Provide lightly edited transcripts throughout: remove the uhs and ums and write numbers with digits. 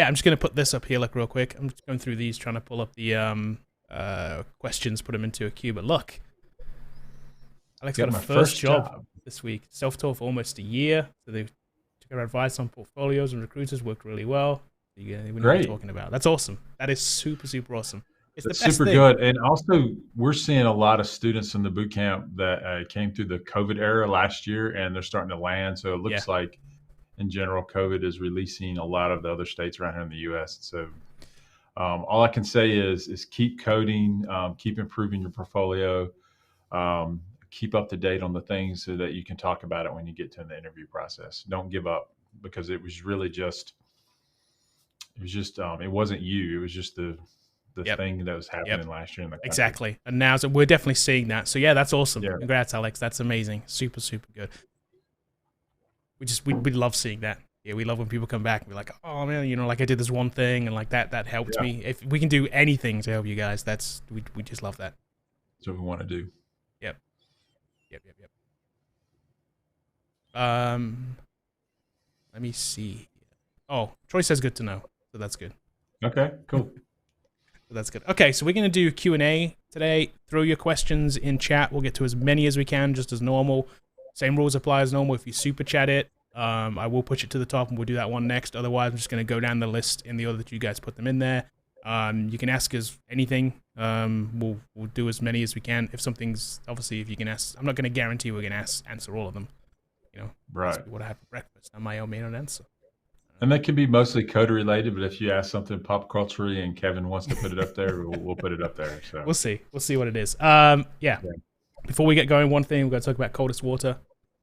Yeah, I'm just going to put this up here, like, real quick. I'm just going through these, trying to pull up the questions, put them into a queue. But look, Alex got a my first job job. this week. Self-taught for almost a year. So they took our advice on portfolios and recruiters, worked really well. We know what we're talking about. That's awesome. That is super, super awesome. It's That's the best super thing. good. And also, we're seeing a lot of students in the boot camp that came through the COVID era last year, and they're starting to land. So it looks like, in general, COVID is releasing a lot of the other states around here in the U.S. So all I can say is keep coding, keep improving your portfolio, keep up to date on the things so that you can talk about it when you get to the interview process. Don't give up, because it was really just, it wasn't you. It was just the thing that was happening last year in the country. Exactly. And now we're definitely seeing that. So yeah, that's awesome. Yeah. Congrats, Alex. That's amazing. Super, super good. We love seeing that. Yeah, we love when people come back and be like, oh man, you know, like I did this one thing and like that helped me. If we can do anything to help you guys, we just love that. That's what we want to do. Yep. Let me see. Oh, Troy says good to know. So that's good. Okay, cool. That's good. Okay, so we're going to do Q&A today. Throw your questions in chat. We'll get to as many as we can, just as normal. Same rules apply as normal. If you super chat it, I will push it to the top, and we'll do that one next. Otherwise, I'm just going to go down the list in the order that you guys put them in there. You can ask us anything. We'll do as many as we can. If something's, obviously, if you can ask, I'm not going to guarantee we're going to answer all of them. You know, right. What I have for breakfast. I may or may not answer. And that can be mostly code related, but if you ask something pop culturally and Kevin wants to put it up there, we'll put it up there. So we'll see what it is. Yeah. Before we get going, one thing we're going to talk about coldest water.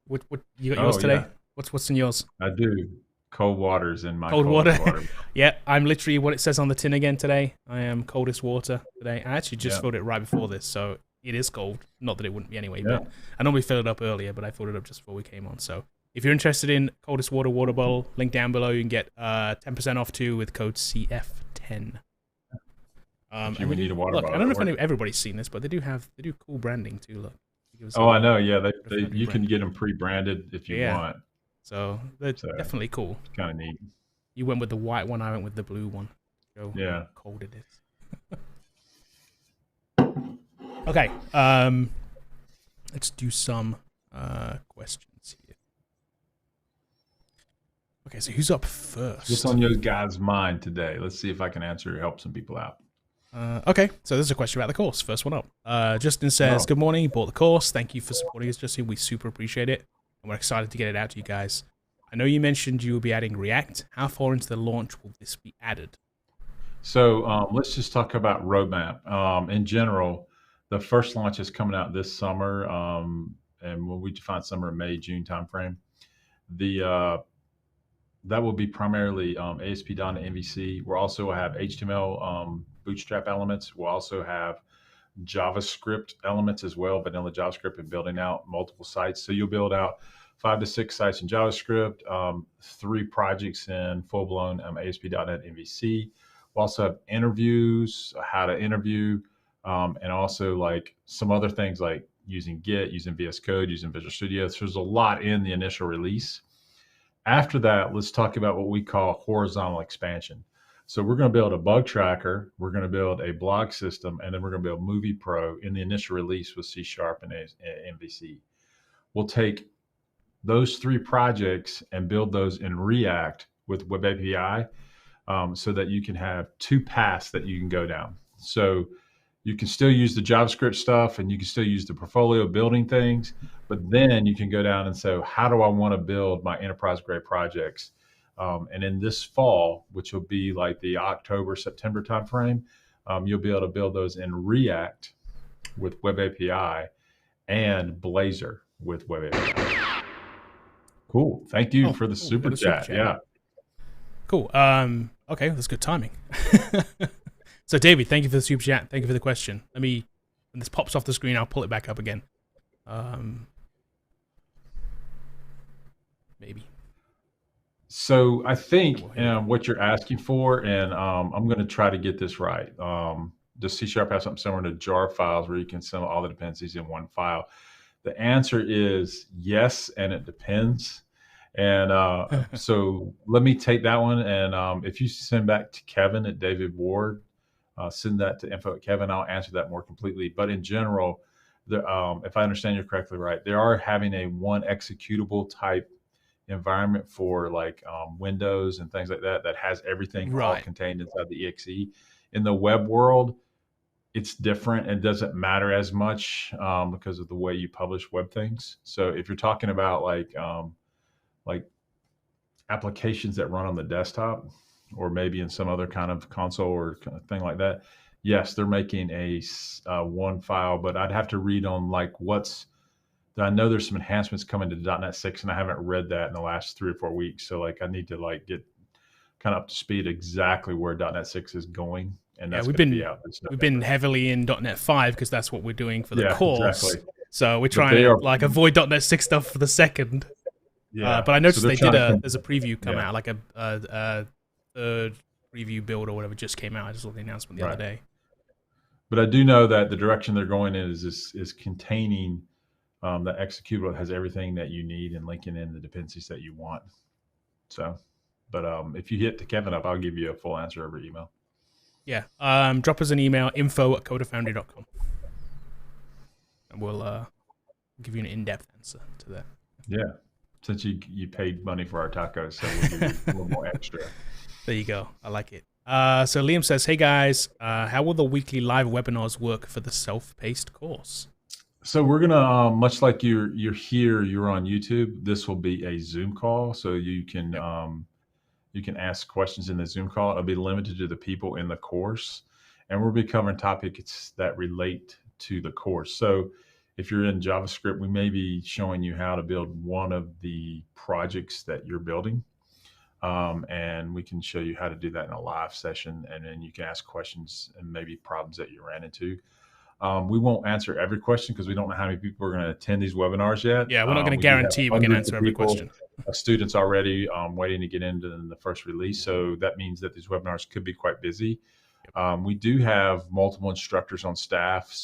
What you got yours today? Yeah. What's in yours? I do. Cold water's in my cold water. Yeah, I'm literally what it says on the tin again today. I am coldest water today. I actually just filled it right before this, so it is cold. Not that it wouldn't be anyway, but I normally fill it up earlier, but I filled it up just before we came on. So if you're interested in coldest water bottle, link down below. You can get 10% off too with code CF10. We need a water bottle. I don't know if everybody's seen this, but they do cool branding too. Look. Oh, I know. Yeah, you can get them pre-branded if you want. So they're definitely cool. It's kind of neat. You went with the white one. I went with the blue one. Show how cold it is. Okay. Let's do some questions here. Okay, so who's up first? What's on your guys' mind today? Let's see if I can answer or help some people out. Okay, so there's a question about the course. First one up. Justin says, good morning. Bought the course. Thank you for supporting us, Justin. We super appreciate it. And we're excited to get it out to you guys. I know you mentioned you will be adding React. How far into the launch will this be added? So let's just talk about roadmap. In general, the first launch is coming out this summer. And when we define summer, May, June timeframe, that will be primarily ASP.NET MVC. We'll also have HTML Bootstrap elements. We'll also have JavaScript elements as well, vanilla JavaScript, and building out multiple sites. So you'll build out 5 to 6 sites in JavaScript, 3 projects in full-blown ASP.NET MVC. We'll also have interviews, how to interview, and also like some other things like using Git, using VS Code, using Visual Studio. So there's a lot in the initial release. After that, let's talk about what we call horizontal expansion. So we're going to build a bug tracker, we're going to build a blog system, and then we're going to build Movie Pro in the initial release with C# and MVC. We'll take those 3 projects and build those in React with Web API so that you can have 2 paths that you can go down. So you can still use the JavaScript stuff and you can still use the portfolio building things, but then you can go down and say, how do I want to build my enterprise grade projects? And in this fall, which will be like the October, September timeframe, you'll be able to build those in React with Web API and Blazor with Web API. Cool. Thank you for the super chat. Yeah. Cool. Okay, that's good timing. So, David, thank you for the super chat. Thank you for the question. When this pops off the screen, I'll pull it back up again. Maybe. So I think what you're asking for, and I'm going to try to get this right. Does C# have something similar to jar files where you can send all the dependencies in one file? The answer is yes, and it depends. And so let me take that one. And if you send back to Kevin at David Ward, send that to info at Kevin. I'll answer that more completely. But in general, if I understand you correctly, right, they are having a one executable type environment for like Windows and things like that that has everything all Right. contained inside the exe. In the web world, it's different. It doesn't matter as much because of the way you publish web things. So if you're talking about like applications that run on the desktop or maybe in some other kind of console or thing like that, yes, they're making a one file, but I'd have to read on like I know there's some enhancements coming to .NET 6, and I haven't read that in the last 3 or 4 weeks. So like I need to like get kind of up to speed exactly where .NET 6 is going, and Yeah, that's going to be out this we've been November. heavily in .NET 5 because that's what we're doing for the Yeah, course. exactly. So we're But trying they to are, like avoid .NET 6 stuff for the second. yeah. But I So noticed they're they did trying to, there's a preview come yeah, out, like a third preview build or whatever just came out. I just saw the announcement the other right. day. But I do know that the direction they're going in is containing the executable that has everything that you need and linking in the dependencies that you want. So, but if you hit the Kevin up, I'll give you a full answer over email. Yeah. Drop us an email, info@codafoundry.com. And we'll give you an in-depth answer to that. Yeah. Since you paid money for our tacos, so we'll give you a little more extra. There you go. I like it. So Liam says, hey guys, how will the weekly live webinars work for the self-paced course? So we're gonna much like you're here, you're on YouTube. This will be a Zoom call, so you can ask questions in the Zoom call. It'll be limited to the people in the course, and we'll be covering topics that relate to the course. So if you're in JavaScript, we may be showing you how to build one of the projects that you're building. And we can show you how to do that in a live session, and then you can ask questions and maybe problems that you ran into. We won't answer every question because we don't know how many people are going to attend these webinars yet. Yeah, we're not going to We do have guarantee we're going to hundreds answer of every people, question. students already waiting to get into the first release. So that means that these webinars could be quite busy. We do have multiple instructors on staff,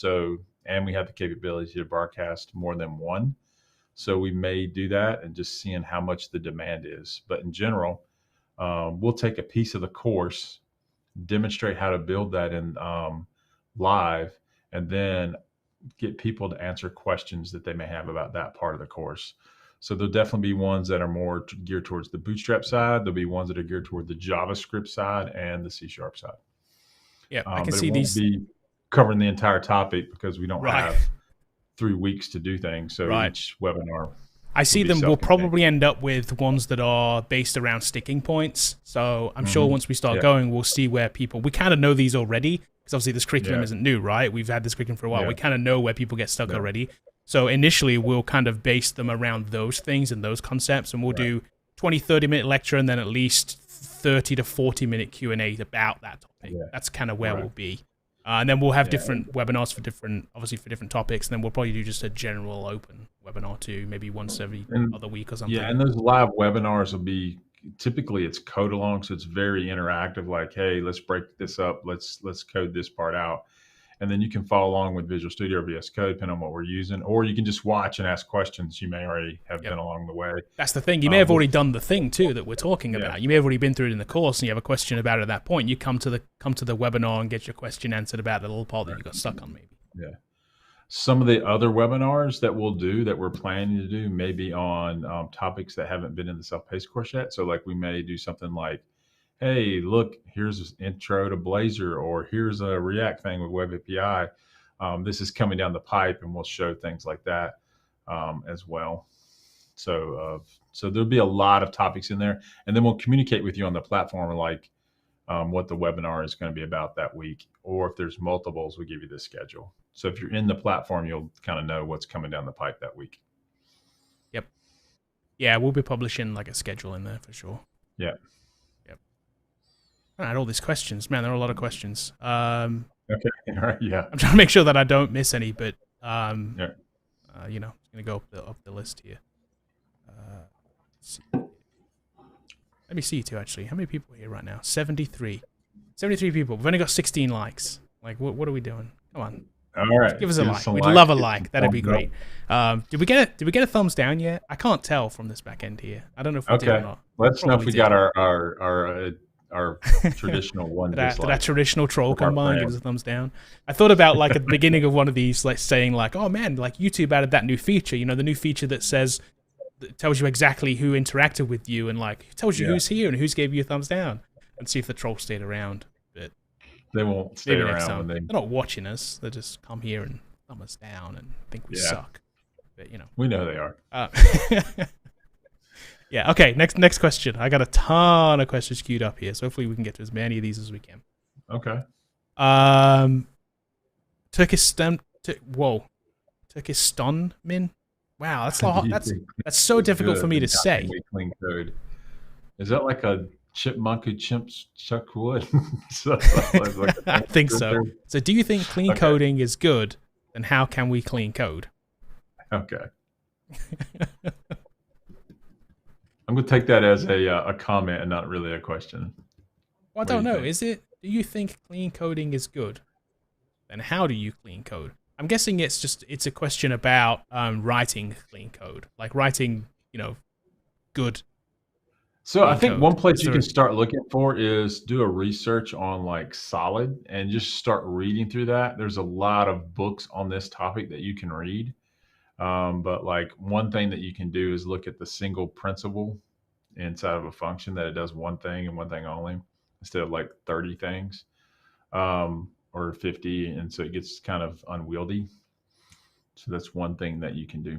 and we have the capability to broadcast more than one. So we may do that and just seeing how much the demand is. But in general, we'll take a piece of the course, demonstrate how to build that in live, and then get people to answer questions that they may have about that part of the course. So there'll definitely be ones that are more geared towards the Bootstrap side. There'll be ones that are geared toward the JavaScript side and the C# side. Yeah, I can But see it won't these. be covering the entire topic because we don't Right. have 3 weeks to do things. So Right. each webinar, I see be them. We'll self-contained. probably end up with ones that are based around sticking points. So I'm sure once we start Yeah. going, we'll see where people. We kind of know these already because obviously this curriculum Yeah. isn't new, right? We've had this curriculum for a while. Yeah. We kind of know where people get stuck Yeah. already. So initially, we'll kind of base them around those things and those concepts, and we'll do 20, 30-minute lecture and then at least 30 to 40-minute Q&A about that topic. Yeah. That's kind of where Right. we'll be. And then we'll have Yeah. different webinars for different topics, and then we'll probably do just a general open webinar too, maybe once every other week or something. Yeah, and those live webinars will be typically it's code along, so it's very interactive. Like, hey, let's break this up. Let's code this part out, and then you can follow along with Visual Studio or VS Code, depending on what we're using, or you can just watch and ask questions. You may already have been along the way. That's the thing. You may have already done the thing too that we're talking about. You may have already been through it in the course, and you have a question about it at that point. You come to the webinar and get your question answered about the little part that you got stuck on, maybe. Yeah. Some of the other webinars that we'll do that we're planning to do may be on topics that haven't been in the self-paced course yet. So like we may do something like, hey, look, here's this intro to Blazor, or here's a React thing with Web API. This is coming down the pipe, and we'll show things like that as well. So there'll be a lot of topics in there, and then we'll communicate with you on the platform, like what the webinar is going to be about that week, or if there's multiples, we give you the schedule. So if you're in the platform, you'll kind of know what's coming down the pipe that week. Yep. Yeah, we'll be publishing like a schedule in there for sure. Yeah. Yep. I had all these questions, man. There are a lot of questions. Okay. All right. Yeah. I'm trying to make sure that I don't miss any, but Yeah. you know, I'm gonna go up the list here. Let's see. Let me see too. Actually, how many people are here right now? 73. 73 people. We've only got 16 likes. Like, what are we doing? Come on. All right. Give us a Give us like. some We'd likes, love a get like. some That'd be thumbs up. great. Did we get a thumbs down yet? I can't tell from this back end here. I don't know if we did or Okay. not. Let us know if Probably we did. got our traditional one Did our dislike traditional troll from our come by and give friend. us a thumbs down? I thought about like at the beginning of one of these, like saying like, oh man, like YouTube added that new feature. You know, the new feature that tells you exactly who interacted with you and like tells you Yeah. who's here and who's gave you a thumbs down, and see if the troll stayed around. But They won't stay maybe next around time. when They're not watching us. They just come here and thumb us down and think we Yeah. suck. But you know. we know they are. Yeah. Okay. Next question. I got a ton of questions queued up here, so hopefully we can get to as many of these as we can. Okay. Turkistan. Turkistan. Wow, that's that's so difficult for me to say. Clean code. Is that like a chipmunk who chimps chuck wood? I think so. So, do you think clean coding is good? And how can we clean code? Okay. I'm going to take that as a comment and not really a question. Well, I don't know. Is it? Do you think clean coding is good? And how do you clean code? I'm guessing it's a question about writing clean code, like writing, good. So I think one place you can start looking for is do a research on like Solid and just start reading through that. There's a lot of books on this topic that you can read. But like one thing that you can do is look at the single principle inside of a function that it does one thing and one thing only instead of like 30 things or 50. And so it gets kind of unwieldy. So that's one thing that you can do.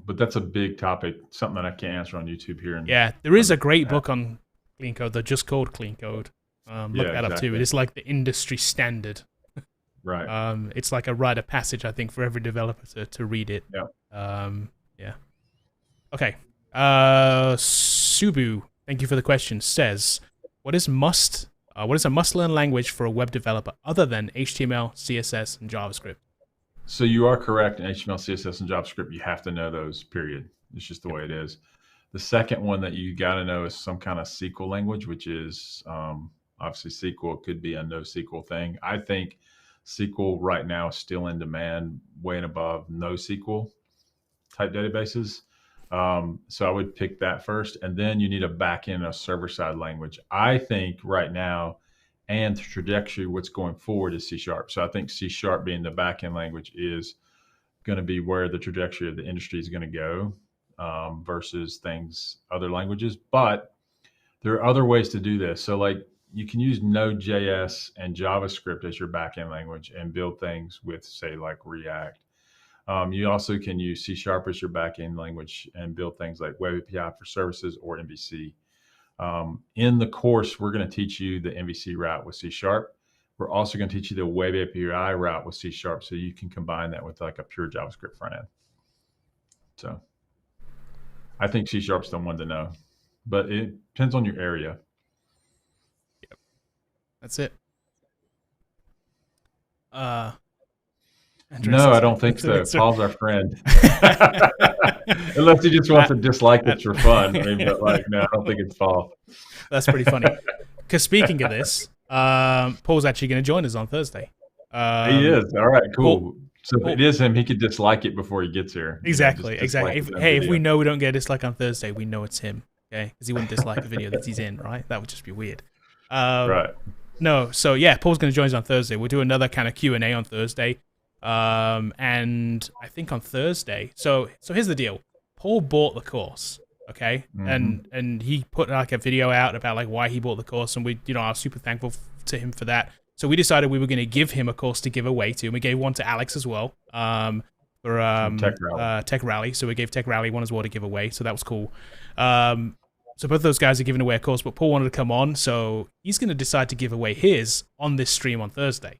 But that's a big topic, something that I can't answer on YouTube here. Yeah, there is a great book on clean code. They're just called Clean Code. Look that up too. It is like the industry standard. Right. It's like a rite of passage, I think, for every developer to read it. Yeah. Yeah. Okay. Subu, thank you for the question. Says, what is a must-learn language for a web developer other than HTML, CSS, and JavaScript? So you are correct. In HTML, CSS, and JavaScript, you have to know those, period. It's just the way it is. The second one that you got to know is some kind of SQL language, which is obviously SQL could be a NoSQL thing. I think SQL right now is still in demand, way and above NoSQL type databases. So I would pick that first. And then you need a backend, a server-side language. I think right now, and the trajectory, what's going forward is C#. So I think C# being the backend language is going to be where the trajectory of the industry is going to go versus other languages. But there are other ways to do this. So like you can use Node.js and JavaScript as your backend language and build things with, say, like React. You also can use C# as your backend language and build things like Web API for services or MVC. In the course, we're going to teach you the MVC route with C#. We're also going to teach you the Web API route with C#, so you can combine that with like a pure JavaScript front end. So I think C# is the one to know, but it depends on your area. Yep. That's it. No, I don't think so. Paul's our friend. Unless he just wants to dislike us for fun. I mean, but like, no, I don't think it's Paul. That's pretty funny. Because speaking of this, Paul's actually going to join us on Thursday. He is. All right, cool. So if it is him, he could dislike it before he gets here. Exactly, exactly. If we know we don't get a dislike on Thursday, we know it's him. Okay, because he wouldn't dislike a video that he's in, right? That would just be weird. Right. No, so yeah, Paul's going to join us on Thursday. We'll do another kind of Q&A on Thursday. And I think on Thursday. So here's the deal. Paul bought the course, okay? Mm-hmm. And he put like a video out about like why he bought the course, and we, I was super thankful to him for that. So we decided we were going to give him a course to give away to, and we gave one to Alex as well. For Tech Rally. So we gave Tech Rally one as well to give away. So that was cool. So both those guys are giving away a course, but Paul wanted to come on, so he's going to decide to give away his on this stream on Thursday.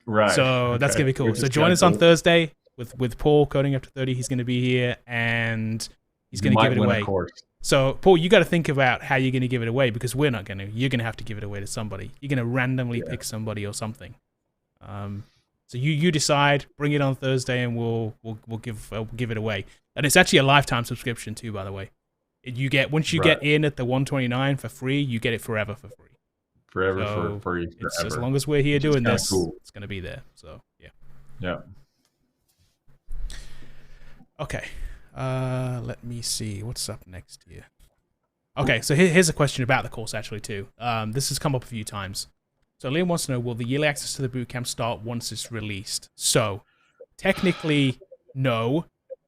Right. So that's going to be cool. So join us on Thursday with Paul, Coding After 30. He's going to be here, and he's going to give it away. So, Paul, you got to think about how you're going to give it away, because we're not going to. You're going to have to give it away to somebody. You're going to randomly pick somebody or something. So you decide. Bring it on Thursday, and we'll give it away. And it's actually a lifetime subscription too, by the way. You get once you get in at the $129 for free, you get it forever for free. forever for So free it's as forever, long as we're here which is doing kind of this, cool. it's going to be there. So yeah. Yeah. Okay. Let me see what's up next here. Okay, so here's a question about the course actually too. This has come up a few times. So Liam wants to know, will the yearly access to the bootcamp start once it's released? So technically, no,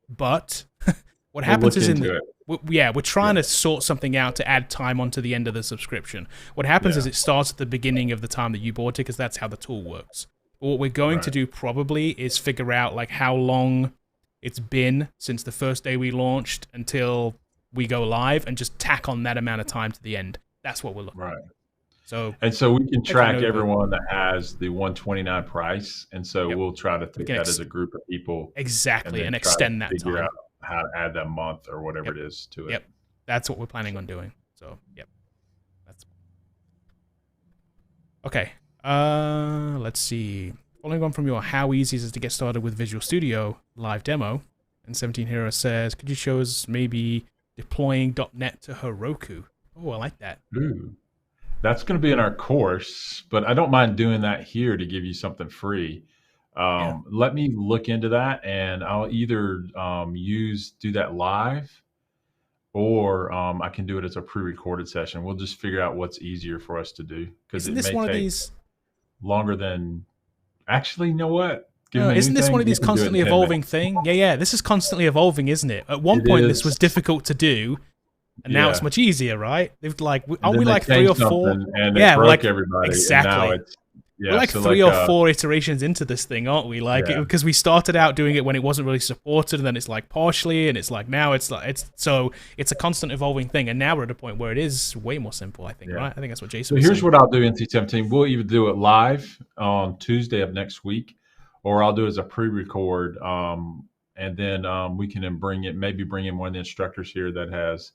but what We'll happens look is into it. we're trying Yeah. to sort something out to add time onto the end of the subscription. What happens is Yeah. it starts at the beginning of the time that you bought it, because that's how the tool works. But what we're going to Right. do probably is figure out like how long it's been since the first day we launched until we go live, and just tack on that amount of time to the end. That's what we're looking at. Right. So And so we can actually track no, but everyone that has the 129 price. And so yep, we'll try to we take can that as a group of people and exactly, then and try to extend that figure time. out how to add that month or whatever Yep, it is to it. yep, that's what we're planning on doing. So yep, that's okay. Let's see. Following on from your how easy is it to get started with Visual Studio live demo, and 17 Hero says, could you show us maybe deploying .NET to Heroku? Oh, I like that. Ooh. That's going to be in our course, but I don't mind doing that here to give you something free. Yeah. Let me look into that, and I'll either do that live, or I can do it as a pre-recorded session. We'll just figure out what's easier for us to do, because Isn't it this may one of take these? longer than. Actually, you know what? Give No, me isn't this one anything. of You these can do it in constantly 10 evolving minutes. thing? Yeah. This is constantly evolving, isn't it? At one It point, this was is. difficult to do, and now it's Yeah. much easier, right? They've like, And aren't then we they like three or changed four? something, and it Yeah, we're broke like everybody. And now exactly. it's We're yeah. like So three like or four iterations into this thing, aren't we? Like, yeah, because we started out doing it when it wasn't really supported, and then it's like partially, and it's like now it's like it's a constant evolving thing, and now we're at a point where it is way more simple. I think, yeah. right? I think that's what Jason So was here's saying. what I'll do in C17. We'll either do it live on Tuesday of next week, or I'll do it as a pre-record, and then we can then bring in one of the instructors here that has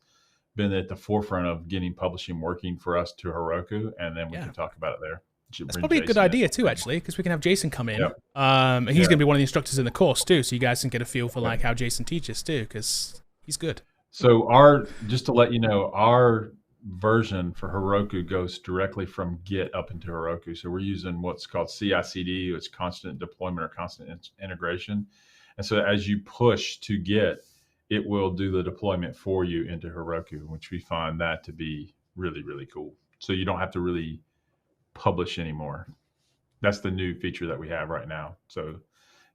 been at the forefront of getting publishing working for us to Heroku, and then we Yeah. can talk about it there. Should That's bring probably a good Jason in. idea too, actually, because we can have Jason come in. Yep. And he's Yeah. going to be one of the instructors in the course too, so you guys can get a feel for Yeah. like how Jason teaches too, because he's good. So just to let you know, our version for Heroku goes directly from Git up into Heroku. So we're using what's called CI/CD, it's constant deployment or constant integration. And so as you push to Git, it will do the deployment for you into Heroku, which we find that to be really, really cool. So you don't have to really publish anymore. That's the new feature that we have right now. So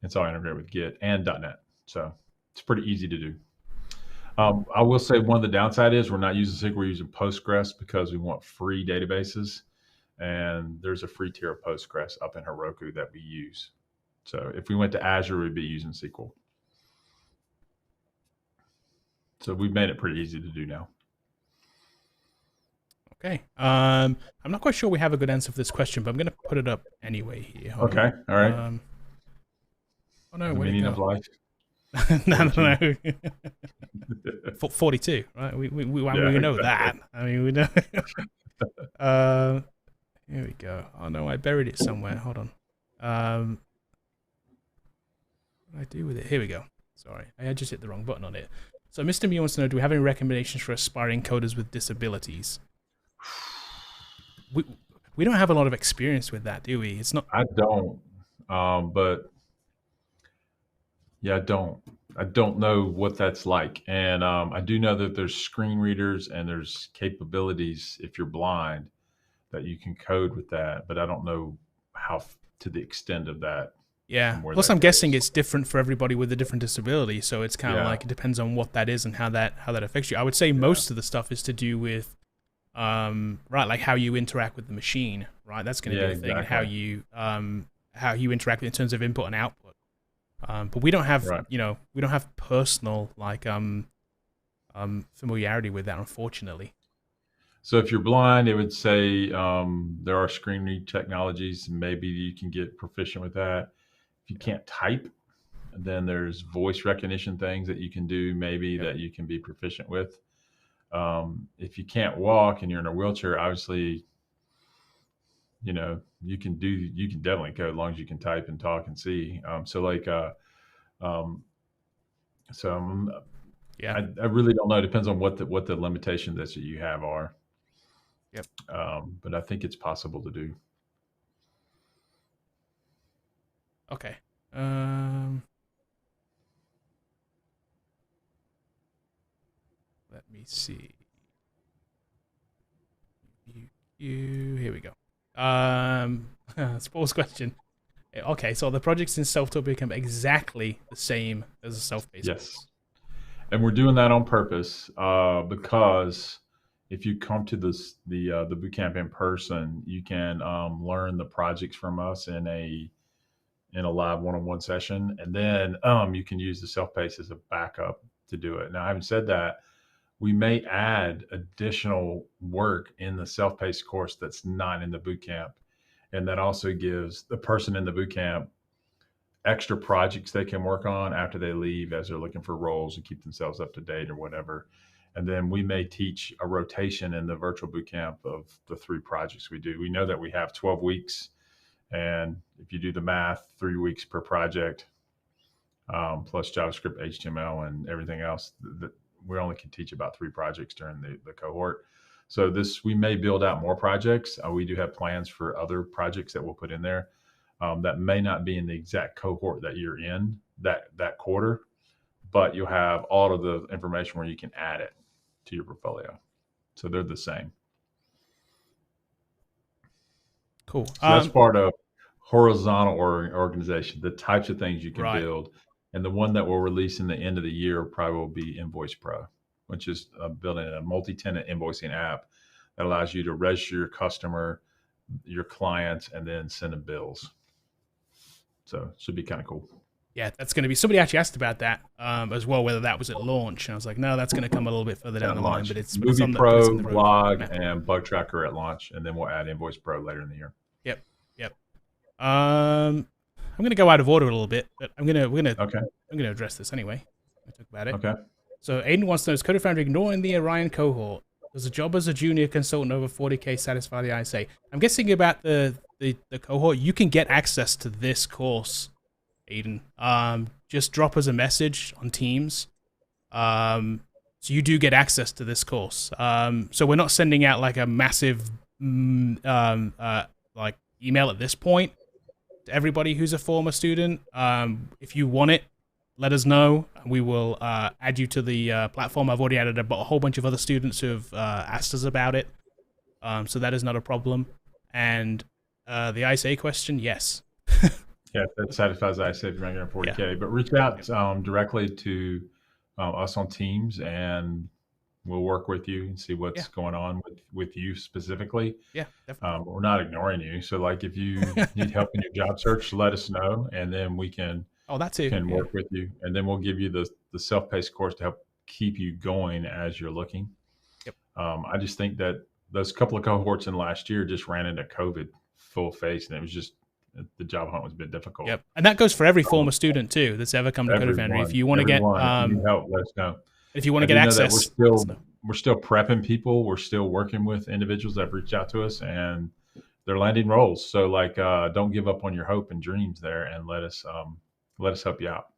it's all integrated with Git and .NET. So it's pretty easy to do. I will say one of the downside is we're not using SQL, we're using Postgres because we want free databases. And there's a free tier of Postgres up in Heroku that we use. So if we went to Azure, we'd be using SQL. So we've made it pretty easy to do now. Okay. I'm not quite sure we have a good answer for this question, but I'm going to put it up anyway here. Hold Okay. on. All right. Oh no, The where'd it meaning go? of life. no. 42, right? We know exactly. that. I mean, we know. Here we go. Oh no, I buried it somewhere. Hold on. What did I do with it? Here we go. Sorry, I just hit the wrong button on it. So Mr. Mew wants to know, do we have any recommendations for aspiring coders with disabilities? We don't have a lot of experience with that, do we? It's not. I don't. But yeah, I don't. I don't know what that's like. And I do know that there's screen readers and there's capabilities if you're blind that you can code with that. But I don't know how to the extent of that. Yeah. Where Plus, that I'm guessing goes. it's different for everybody with a different disability. So it's kind of Yeah. like it depends on what that is and how that affects you. I would say most of the stuff is to do with, right, like how you interact with the machine, right? That's going to Yeah, be the thing, and exactly. how you interact in terms of input and output. But we don't have, Right. we don't have personal like familiarity with that, unfortunately. So if you're blind, it would say there are screen read technologies. Maybe you can get proficient with that. If you can't type, then there's voice recognition things that you can do, maybe Yep. that you can be proficient with. If you can't walk and you're in a wheelchair, obviously, you can definitely code as long as you can type and talk and see. Um, so Yeah. I really don't know. It depends on what the limitations that you have are. Yep. But I think it's possible to do. Okay. Let me see. Here we go. Sports question. Okay, so the projects in self-taught become exactly the same as a self-paced. Yes. And we're doing that on purpose because if you come to the bootcamp in person, you can learn the projects from us in a live one-on-one session, and then you can use the self-paced as a backup to do it. Now, having said that, we may add additional work in the self-paced course that's not in the bootcamp, and that also gives the person in the bootcamp extra projects they can work on after they leave as they're looking for roles and keep themselves up to date or whatever. And then we may teach a rotation in the virtual bootcamp of the 3 projects we do. We know that we have 12 weeks, and if you do the math, 3 weeks per project, plus JavaScript, HTML, and everything else, we only can teach about 3 projects during the cohort. So we may build out more projects. We do have plans for other projects that we'll put in there. That may not be in the exact cohort that you're in that quarter, but you'll have all of the information where you can add it to your portfolio. So they're the same. Cool. So that's part of horizontal organization, the types of things you can build. And the one that we'll release in the end of the year probably will be Invoice Pro, which is building a multi-tenant invoicing app that allows you to register your customer, your clients, and then send them bills. So it should be kind of cool. Yeah, that's going to be. Somebody actually asked about that as well, whether that was at launch, and I was like, no, that's going to come a little bit further down the line. But it's Movie on the, Pro, it's on the Blog, and Bug Tracker at launch, and then we'll add Invoice Pro later in the year. Yep. I'm going to go out of order a little bit, but I'm going to address this anyway. I talk about it. Okay. So Aiden wants to know: is Code Foundry ignoring the Orion cohort? Does a job as a junior consultant over 40K satisfy the ISA? I'm guessing about the cohort. You can get access to this course, Aiden. Just drop us a message on Teams. So you do get access to this course. So we're not sending out like a massive like email at this point to everybody who's a former student. If you want it, let us know. We will add you to the platform. I've already added a whole bunch of other students who have asked us about it. So that is not a problem. And the ISA question, yes. Yeah, that satisfies the ISA if you're running 40K. Yeah. But reach out directly to us on Teams, and we'll work with you and see what's going on with you specifically. Yeah, definitely. We're not ignoring you. So, like, if you need help in your job search, let us know, and then we can work with you. And then we'll give you the self-paced course to help keep you going as you're looking. Yep. I just think that those couple of cohorts in last year just ran into COVID full face, and it was just the job hunt was a bit difficult. Yep, and that goes for every former student too that's ever come to Code Foundry. If you want to get help, let us know. If you want to get access, we're still prepping people. We're still working with individuals that have reached out to us, and they're landing roles. So, like, don't give up on your hope and dreams there, and let us help you out.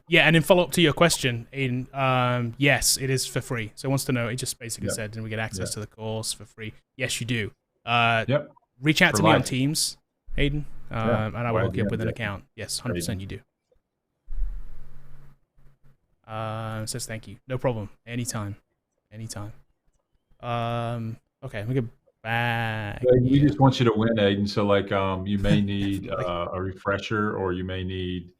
Yeah, and in follow up to your question, Aiden, yes, it is for free. So, it wants to know. It just basically said, "Did we get access to the course for free?" Yes, you do. Reach out to me on Teams, Aiden, and I will hook you up with an account. Yes, 100% you do. Says thank you. No problem. Anytime. Okay, let me get back. We just want you to win, Aiden. So, like, you may need a refresher, or you may need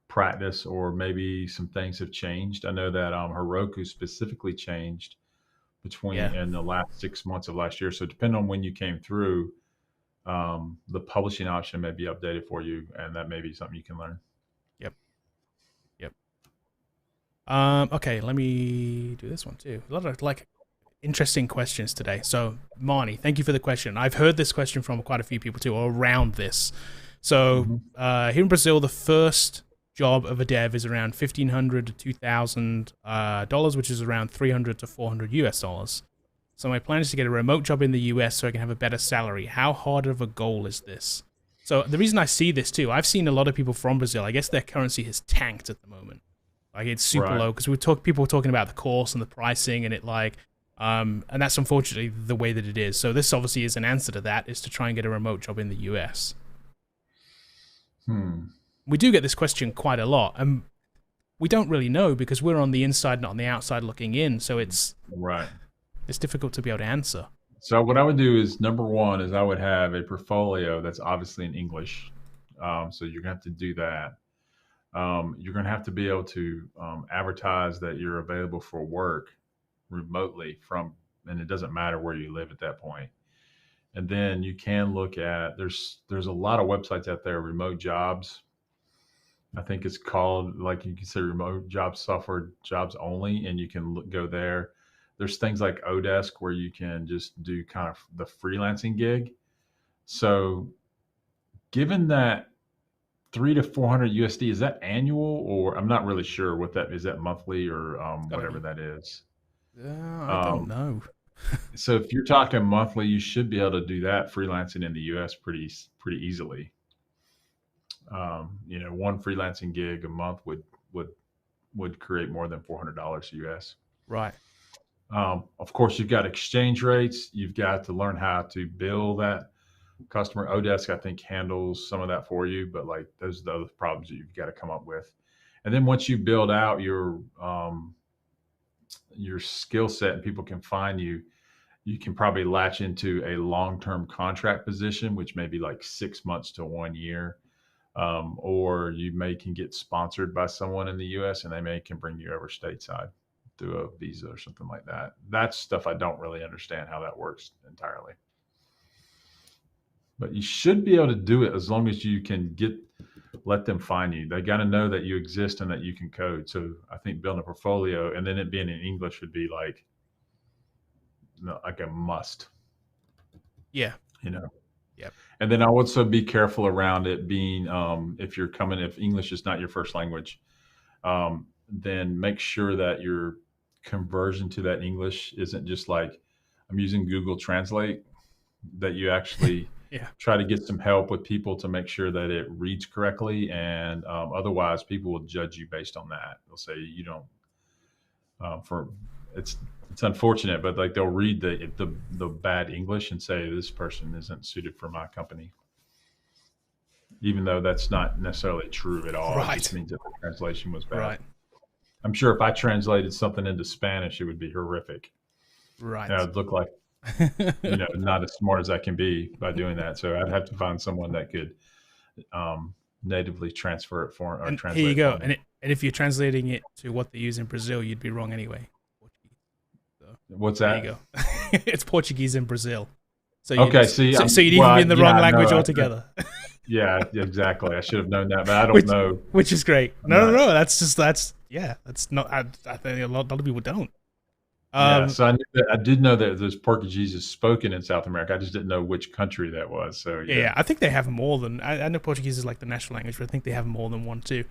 practice, or maybe some things have changed. I know that Heroku specifically changed in the last 6 months of last year. So depending on when you came through, the publishing option may be updated for you, and that may be something you can learn. Yep. Okay, let me do this one too. A lot of interesting questions today. So Marnie, thank you for the question. I've heard this question from quite a few people too around this. So here in Brazil, the first job of a dev is around $1,500 to $2,000, which is around $300 to $400 US. So my plan is to get a remote job in the US so I can have a better salary. How hard of a goal is this? So the reason I see this too, I've seen a lot of people from Brazil. I guess their currency has tanked at the moment. Like, it's super low because people were talking about the course and the pricing, and it And that's unfortunately the way that it is. So this obviously is an answer to that, is to try and get a remote job in the US. We do get this question quite a lot, and we don't really know because we're on the inside, not on the outside looking in. So it's difficult to be able to answer. So what I would do is, number one is I would have a portfolio that's obviously in English. So you're gonna have to do that. You're gonna have to be able to advertise that you're available for work remotely from, and it doesn't matter where you live at that point. And then you can look at, there's a lot of websites out there, remote jobs. I think it's called, like, you can say remote job software jobs only, and you can go there. There's things like Odesk where you can just do kind of the freelancing gig. So given that 300 to 400 USD, is that annual, or I'm not really sure what that is, that monthly or whatever that is. I don't know. So if you're talking monthly, you should be able to do that freelancing in the US pretty easily. One freelancing gig a month would create more than $400 US. Right. Of course, you've got exchange rates. You've got to learn how to bill that customer. Odesk, I think, handles some of that for you, but like, those are the other problems that you've got to come up with. And then once you build out your skill set and people can find you, you can probably latch into a long-term contract position, which may be like 6 months to 1 year. Or you can get sponsored by someone in the US and they can bring you over stateside through a visa or something like that. That's stuff I don't really understand how that works entirely. But you should be able to do it as long as you can let them find you. They got to know that you exist and that you can code. So I think building a portfolio and then it being in English would be like a must. Yeah. Yep. And then I would also be careful around it being, if English is not your first language, then make sure that your conversion to that English isn't just like, I'm using Google Translate, that you actually try to get some help with people to make sure that it reads correctly. And otherwise people will judge you based on that. They'll say you don't, it's unfortunate, but like, they'll read the bad English and say this person isn't suited for my company, even though that's not necessarily true at all. Right. It just means that the translation was bad. Right. I'm sure if I translated something into Spanish, it would be horrific. Right. And I'd look like, not as smart as I can be by doing that. So I'd have to find someone that could natively transfer it for, or and translate. Here you go. And if you're translating it to what they use in Brazil, you'd be wrong anyway. What's that? There you go. It's Portuguese in Brazil. So okay, so you'd even be in the wrong language altogether. Yeah, exactly. I should have known that, but I don't know. Which is great. No. That's not. I think a lot of people don't. So I did know that there's Portuguese is spoken in South America. I just didn't know which country that was. So yeah, I think they have more than. I know Portuguese is like the national language, but I think they have more than one too.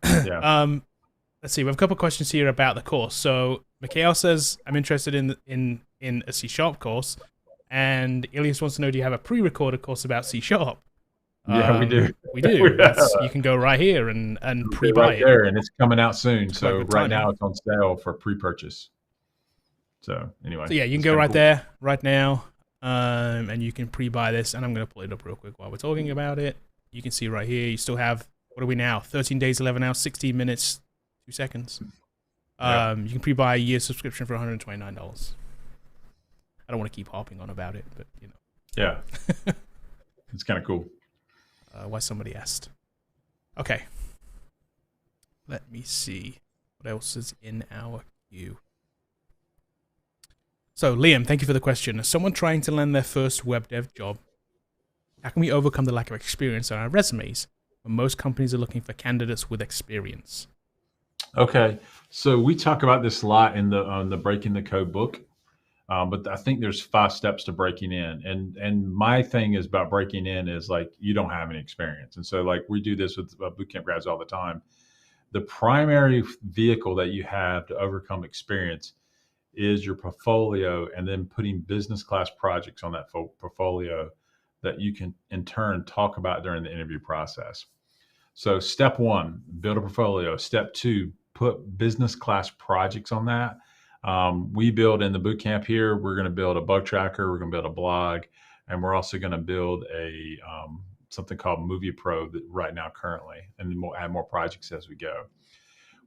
Yeah. Let's see. We have a couple of questions here about the course. So Mikhail says, I'm interested in a C# course. And Ilias wants to know, do you have a pre-recorded course about C#? Yeah, we do. We do. You can go right here and pre-buy it. There, and it's coming out soon. So right now it's on sale for pre-purchase. So anyway. So yeah, you can go right there right now, and you can pre-buy this. And I'm going to pull it up real quick while we're talking about it. You can see right here, you still have, what are we now? 13 days, 11 hours, 16 minutes, 2 seconds. You can pre-buy a year subscription for $129. I don't want to keep harping on about it, but Yeah. It's kind of cool. Why somebody asked. Okay. Let me see what else is in our queue. So, Liam, thank you for the question. As someone trying to land their first web dev job, how can we overcome the lack of experience on our resumes when most companies are looking for candidates with experience? Okay, so we talk about this a lot in the Breaking the Code book, but I think there's 5 steps to breaking in, and my thing is about breaking in is like, you don't have any experience, and so like we do this with bootcamp grads all the time. The primary vehicle that you have to overcome experience is your portfolio, and then putting business class projects on that portfolio that you can in turn talk about during the interview process. So step 1, build a portfolio. Step 2, put business class projects on that. We build in the bootcamp here. We're going to build a bug tracker. We're going to build a blog, and we're also going to build a something called Movie Pro that right now currently, and then we'll add more projects as we go.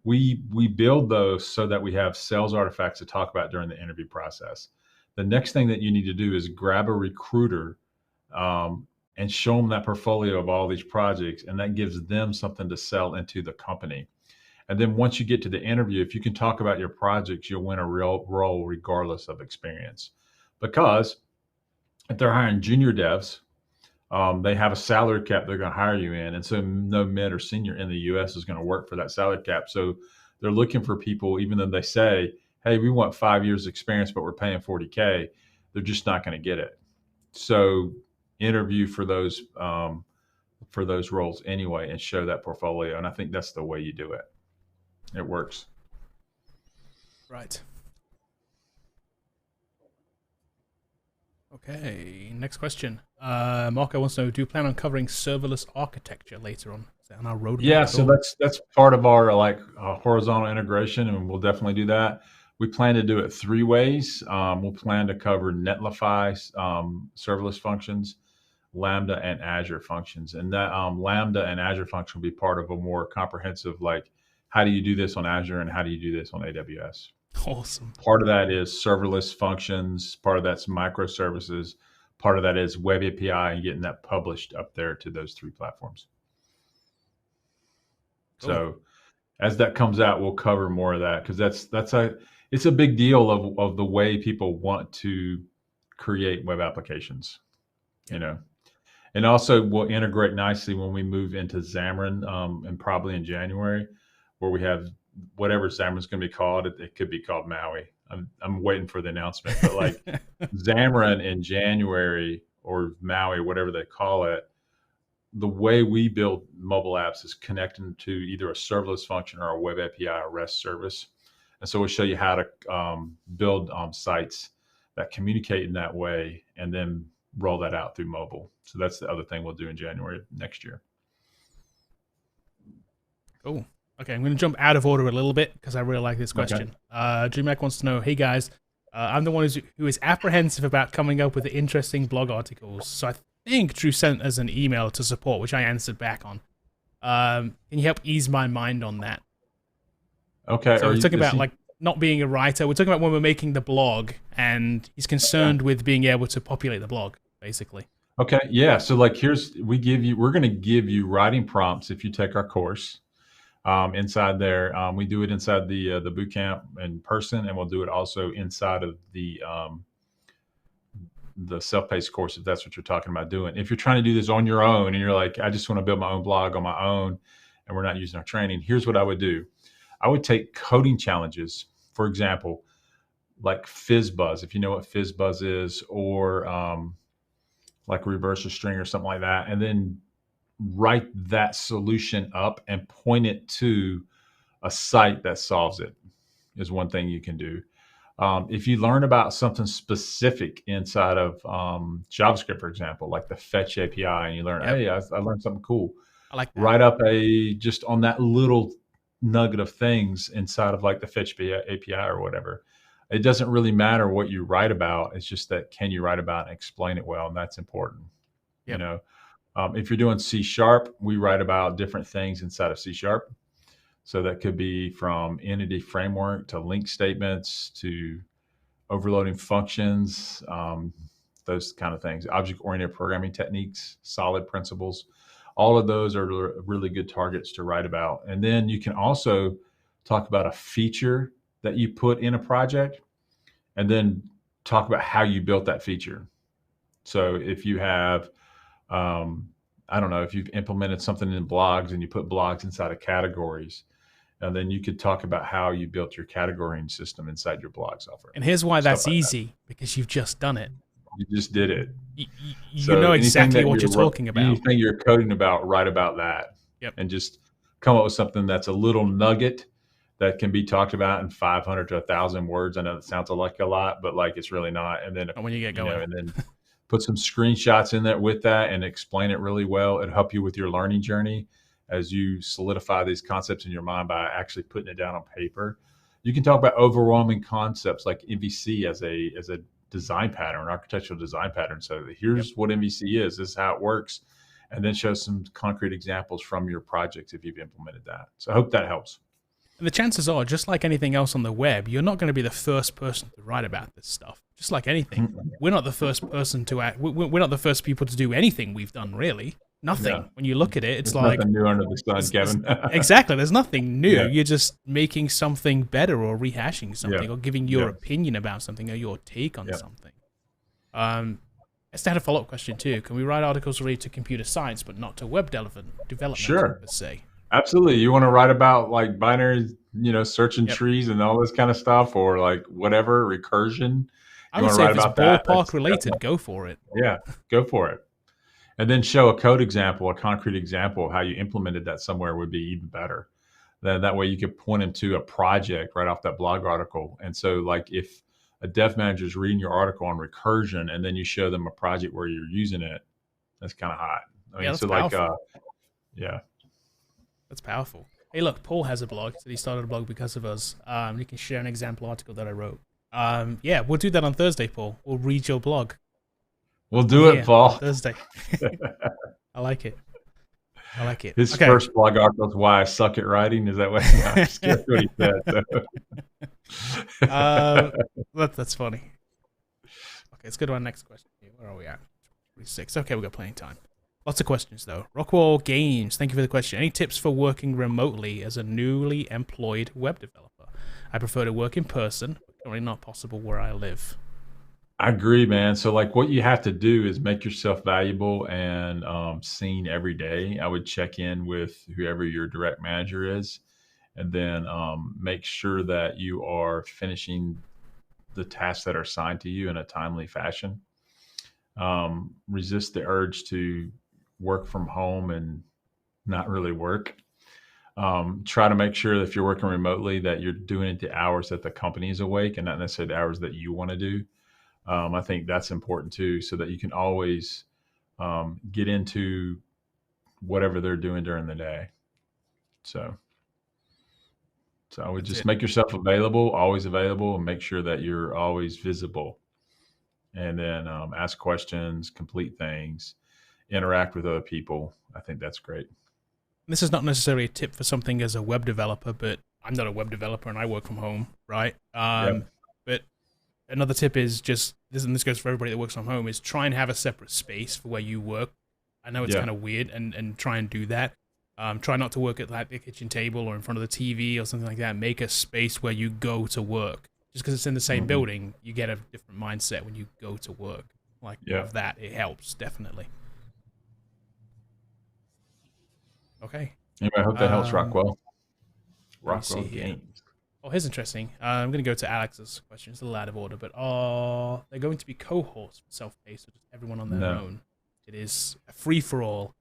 We build those so that we have sales artifacts to talk about during the interview process. The next thing that you need to do is grab a recruiter and show them that portfolio of all these projects, and that gives them something to sell into the company. And then once you get to the interview, if you can talk about your projects, you'll win a real role regardless of experience. Because if they're hiring junior devs, they have a salary cap they're going to hire you in. And so no mid or senior in the US is going to work for that salary cap. So they're looking for people, even though they say, hey, we want 5 years experience, but we're paying 40K, they're just not going to get it. So interview for those roles anyway and show that portfolio. And I think that's the way you do it. It works. Right. Okay, next question. Marco wants to know, do you plan on covering serverless architecture later on? Is that on our roadmap? Yeah, so that's part of our horizontal integration, and we'll definitely do that. We plan to do it 3 ways. We'll plan to cover Netlify serverless functions, Lambda, and Azure functions. And that Lambda and Azure function will be part of a more comprehensive, how do you do this on Azure and how do you do this on AWS? Awesome. Part of that is serverless functions. Part of that's microservices. Part of that is web API and getting that published up there to those 3 platforms. Cool. So as that comes out, we'll cover more of that, because it's a big deal of the way people want to create web applications, And also we'll integrate nicely when we move into Xamarin, and probably in January, where we have whatever Xamarin's going to be called. It could be called Maui. I'm waiting for the announcement, but Xamarin in January, or Maui, whatever they call it, the way we build mobile apps is connecting to either a serverless function or a web API or REST service. And so we'll show you how to build sites that communicate in that way and then roll that out through mobile. So that's the other thing we'll do in January next year. Cool. Okay, I'm going to jump out of order a little bit because I really like this question. Okay. DreamHack wants to know, hey guys, I'm the one who is apprehensive about coming up with interesting blog articles. So I think Drew sent us an email to support, which I answered back on. Can you help ease my mind on that? Okay. So we're talking about not being a writer. We're talking about when we're making the blog, and he's concerned with being able to populate the blog, basically. Okay. Yeah. So we're going to give you writing prompts if you take our course. Inside there, we do it inside the bootcamp in person, and we'll do it also inside of the self-paced course, if that's what you're talking about doing. If you're trying to do this on your own and you're like, I just want to build my own blog on my own, and we're not using our training, here's what I would do. I would take coding challenges, for example, like Fizz Buzz, if you know what Fizz Buzz is, or like reverse a string or something like that, and then write that solution up and point it to a site that solves it, is one thing you can do. If you learn about something specific inside of JavaScript, for example, like the fetch API, and you learn, hey, I learned something cool. I like that. Write up just on that little nugget of things inside of the fetch API or whatever. It doesn't really matter what you write about. It's just that, can you write about and explain it well? And that's important. Yep. If you're doing C#, we write about different things inside of C#. So that could be from entity framework to link statements to overloading functions, those kind of things, object-oriented programming techniques, solid principles. All of those are really good targets to write about. And then you can also talk about a feature that you put in a project, and then talk about how you built that feature. So if you have, I don't know, if you've implemented something in blogs and you put blogs inside of categories, and then you could talk about how you built your categorying system inside your blog software. And here's why that's easy, because you've just done it. You just did it. You know exactly what you're talking about. Anything you're coding about, write about that. Yep. And just come up with something that's a little nugget that can be talked about in 500 to 1,000 words. I know that sounds like a lot, but it's really not. And then when you get going, and then put some screenshots in there with that and explain it really well. It'll help you with your learning journey as you solidify these concepts in your mind by actually putting it down on paper. You can talk about overwhelming concepts like MVC as a design pattern, architectural design pattern. So here's what MVC is. This is how it works, and then show some concrete examples from your projects if you've implemented that. So I hope that helps. And the chances are, just like anything else on the web, you're not going to be the first person to write about this stuff. Just like anything, we're not the first person to act. We're not the first people to do anything we've done, really. Nothing. Yeah. When you look at it, it's there's like nothing new under the sun, Kevin. Exactly. There's nothing new. Yeah. You're just making something better or rehashing something or giving your opinion about something or your take on something. I still had a follow-up question too. Can we write articles related to computer science but not to web development? Sure. Per se. Absolutely. You want to write about like binary, searching trees and all this kind of stuff, or like whatever, recursion. I would say if it's ballpark related, go for it. Yeah, go for it. And then show a code example, a concrete example of how you implemented that somewhere would be even better. Then that way you could point them to a project right off that blog article. And so like if a dev manager is reading your article on recursion and then you show them a project where you're using it, that's kind of hot. I mean, so powerful. Like, That's powerful. Hey, look, Paul has a blog. So he started a blog because of us. You can share an example article that I wrote. Yeah, we'll do that on Thursday, Paul. We'll read your blog. We'll do it, Paul. Thursday. I like it. I like it. His first blog article is why I suck at writing. Is that what, that's what he said? So. That's funny. Okay, let's go to our next question. Where are we at? 46. Okay, we've got plenty of time. Lots of questions, though. Rockwall Games, thank you for the question. Any tips for working remotely as a newly employed web developer? I prefer to work in person, but currently not possible where I live. I agree, man. So, like, what you have to do is make yourself valuable and seen every day. I would check in with whoever your direct manager is, and then make sure that you are finishing the tasks that are assigned to you in a timely fashion. Resist the urge to work from home and not really work. Try to make sure that if you're working remotely that you're doing it the hours that the company is awake and not necessarily the hours that you want to do. I think that's important too, so that you can always get into whatever they're doing during the day. So I would just make yourself available, always available, and make sure that you're always visible. And then ask questions, complete things, interact with other people. I think that's great. This is not necessarily a tip for something as a web developer, but I'm not a web developer and I work from home, right? But another tip is just, and this goes for everybody that works from home, is try and have a separate space for where you work. I know it's kind of weird, and try and do that. Try not to work at like the kitchen table or in front of the TV or something like that. Make a space where you go to work. Just because it's in the same building, you get a different mindset when you go to work. Like of that, it helps, definitely. Okay. Anyway, I hope that helps, Rockwell. Rockwell Games. Oh, here's interesting. I'm going to go to Alex's question. It's a little out of order, but are there going to be cohorts for self-paced or just everyone on their own? It is a free-for-all.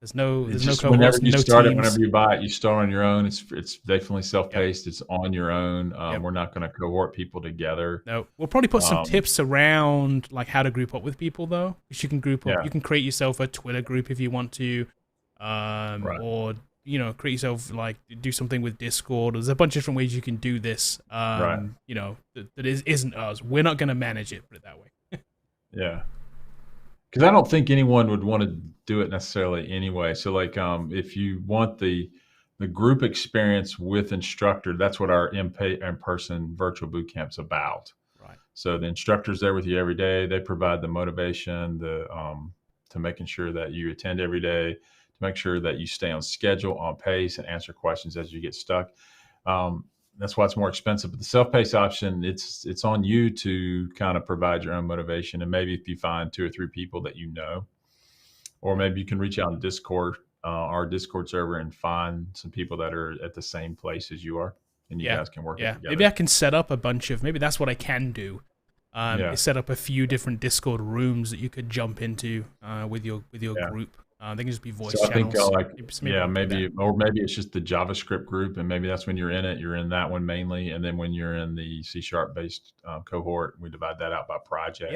There's no cohorts, whenever you start teams. it, whenever you buy it, you start on your own. It's definitely self-paced. It's on your own. We're not going to cohort people together. No, we'll probably put some tips around like how to group up with people, though. Because you can group up. You can create yourself a Twitter group if you want to, or create yourself like do something with Discord. There's a bunch of different ways you can do this. That isn't us. We're not going to manage it. Put it that way. Yeah. Because I don't think anyone would want to do it necessarily anyway. So like if you want the group experience with instructor, that's what our in-person virtual bootcamp's about. Right. So the instructor's there with you every day. They provide the motivation, to making sure that you attend every day, to make sure that you stay on schedule, on pace, and answer questions as you get stuck. That's why it's more expensive. But the self-paced option, it's on you to kind of provide your own motivation. And maybe if you find 2 or 3 people that you know, or maybe you can reach out on Discord, our Discord server, and find some people that are at the same place as you are, and you guys can work together. Maybe I can set up a bunch of. Maybe that's what I can do. Is set up a few different Discord rooms that you could jump into with your group. They can just be voice channels. I think maybe it's just the JavaScript group, and maybe that's when you're in it. You're in that one mainly, and then when you're in the C# based cohort, we divide that out by project.